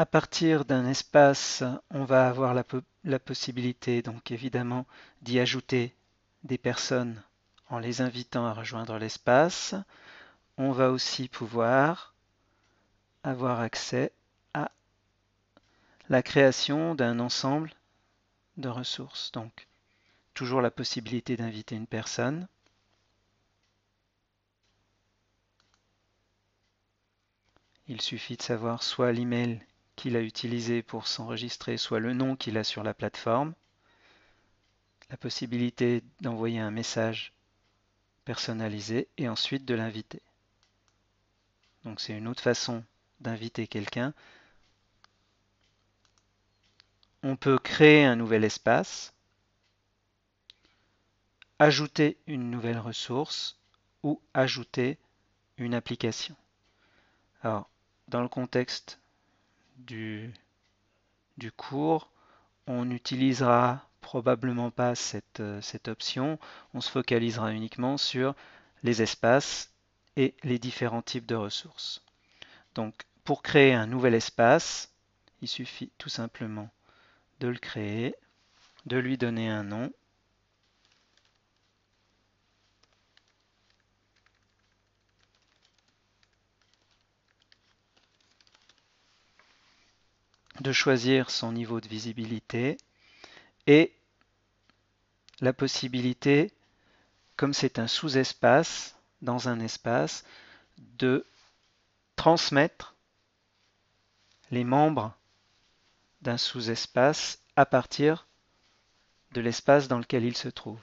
À partir d'un espace, on va avoir la possibilité, donc évidemment, d'y ajouter des personnes en les invitant à rejoindre l'espace. On va aussi pouvoir avoir accès à la création d'un ensemble de ressources. Donc, toujours la possibilité d'inviter une personne. Il suffit de savoir soit l'email qu'il a utilisé pour s'enregistrer, soit le nom qu'il a sur la plateforme. La possibilité d'envoyer un message personnalisé et ensuite de l'inviter. Donc c'est une autre façon d'inviter quelqu'un. On peut créer un nouvel espace, ajouter une nouvelle ressource ou ajouter une application. Alors, dans le contexte du, du cours, on n'utilisera probablement pas cette option. On se focalisera uniquement sur les espaces et les différents types de ressources. Donc, pour créer un nouvel espace, il suffit tout simplement de le créer, de lui donner un nom. De choisir son niveau de visibilité et la possibilité, comme c'est un sous-espace dans un espace, de transmettre les membres d'un sous-espace à partir de l'espace dans lequel il se trouve.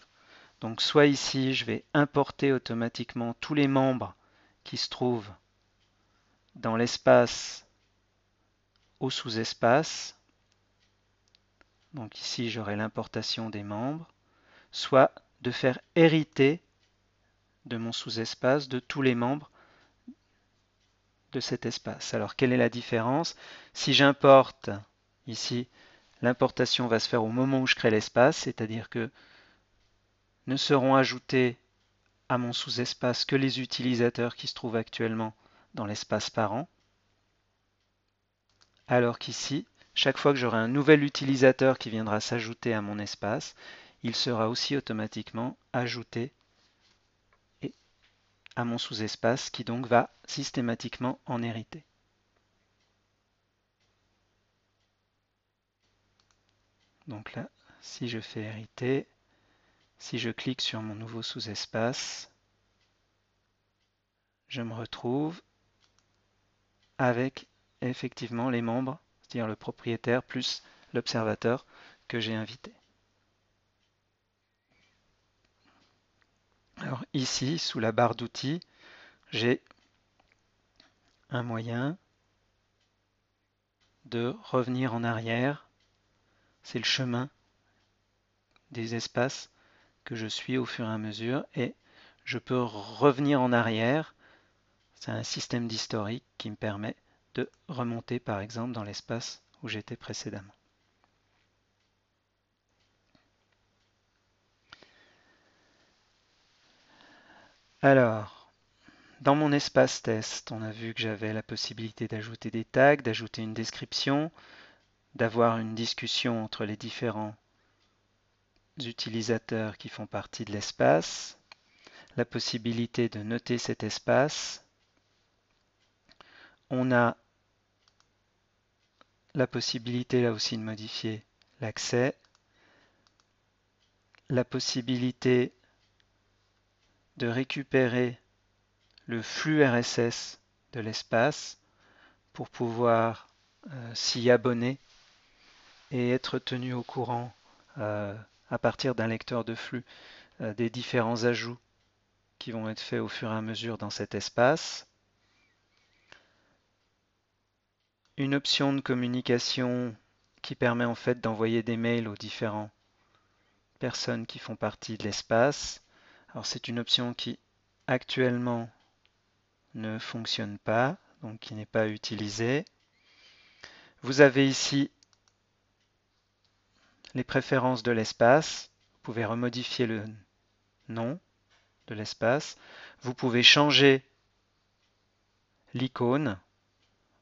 Donc soit ici, je vais importer automatiquement tous les membres qui se trouvent dans l'espace au sous-espace. Donc ici, j'aurai l'importation des membres, soit de faire hériter de mon sous-espace de tous les membres de cet espace. Alors, quelle est la différence? Si j'importe ici, l'importation va se faire au moment où je crée l'espace, c'est-à-dire que ne seront ajoutés à mon sous-espace que les utilisateurs qui se trouvent actuellement dans l'espace parent. Alors qu'ici, chaque fois que j'aurai un nouvel utilisateur qui viendra s'ajouter à mon espace, il sera aussi automatiquement ajouté à mon sous-espace qui donc va systématiquement en hériter. Donc là, si je fais hériter, si je clique sur mon nouveau sous-espace, je me retrouve avec effectivement les membres, c'est-à-dire le propriétaire plus l'observateur que j'ai invité. Alors ici, sous la barre d'outils, j'ai un moyen de revenir en arrière. C'est le chemin des espaces que je suis au fur et à mesure et je peux revenir en arrière. C'est un système d'historique qui me permet de remonter par exemple dans l'espace où j'étais précédemment. Alors, dans mon espace test, on a vu que j'avais la possibilité d'ajouter des tags, d'ajouter une description, d'avoir une discussion entre les différents utilisateurs qui font partie de l'espace, la possibilité de noter cet espace. On a la possibilité là aussi de modifier l'accès, la possibilité de récupérer le flux RSS de l'espace pour pouvoir s'y abonner et être tenu au courant à partir d'un lecteur de flux des différents ajouts qui vont être faits au fur et à mesure dans cet espace. Une option de communication qui permet en fait d'envoyer des mails aux différentes personnes qui font partie de l'espace. Alors c'est une option qui actuellement ne fonctionne pas, donc qui n'est pas utilisée. Vous avez ici les préférences de l'espace. Vous pouvez remodifier le nom de l'espace. Vous pouvez changer l'icône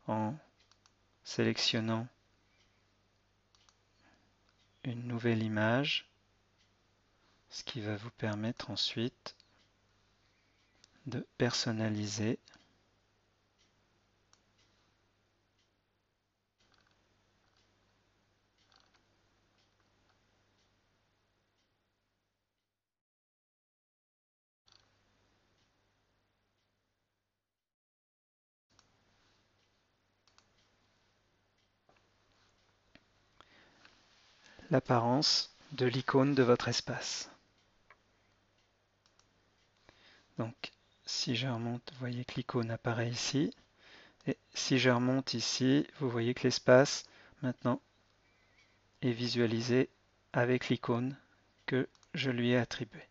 en sélectionnant une nouvelle image, ce qui va vous permettre ensuite de personnaliser l'apparence de l'icône de votre espace. Donc, si je remonte, vous voyez que l'icône apparaît ici. Et si je remonte ici, vous voyez que l'espace, maintenant, est visualisé avec l'icône que je lui ai attribuée.